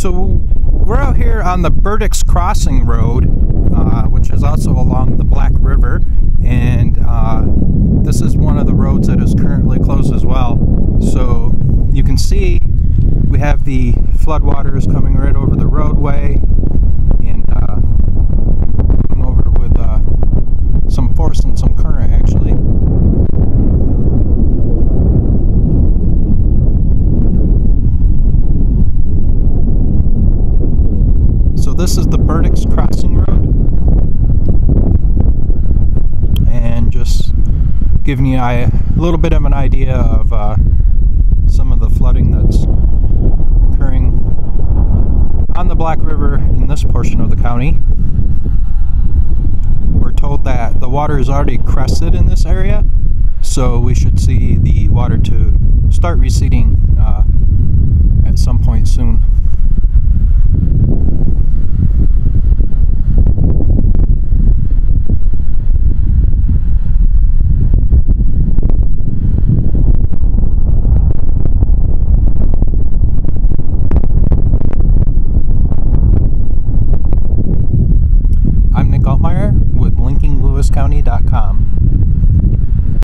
So we're out here on the Burdicks crossing road, which is also along the Black River, and this is one of the roads that is currently closed as well. So you can see we have the floodwaters coming right over the roadway, and coming over with some force and some current actually. So this is the Burdicks crossing road, and just giving you a little bit of an idea of some of the flooding that's occurring on the Black River in this portion of the county. We're told that the water is already crested in this area, so we should see the water to start receding at some point soon. with linkinglewiscounty.com.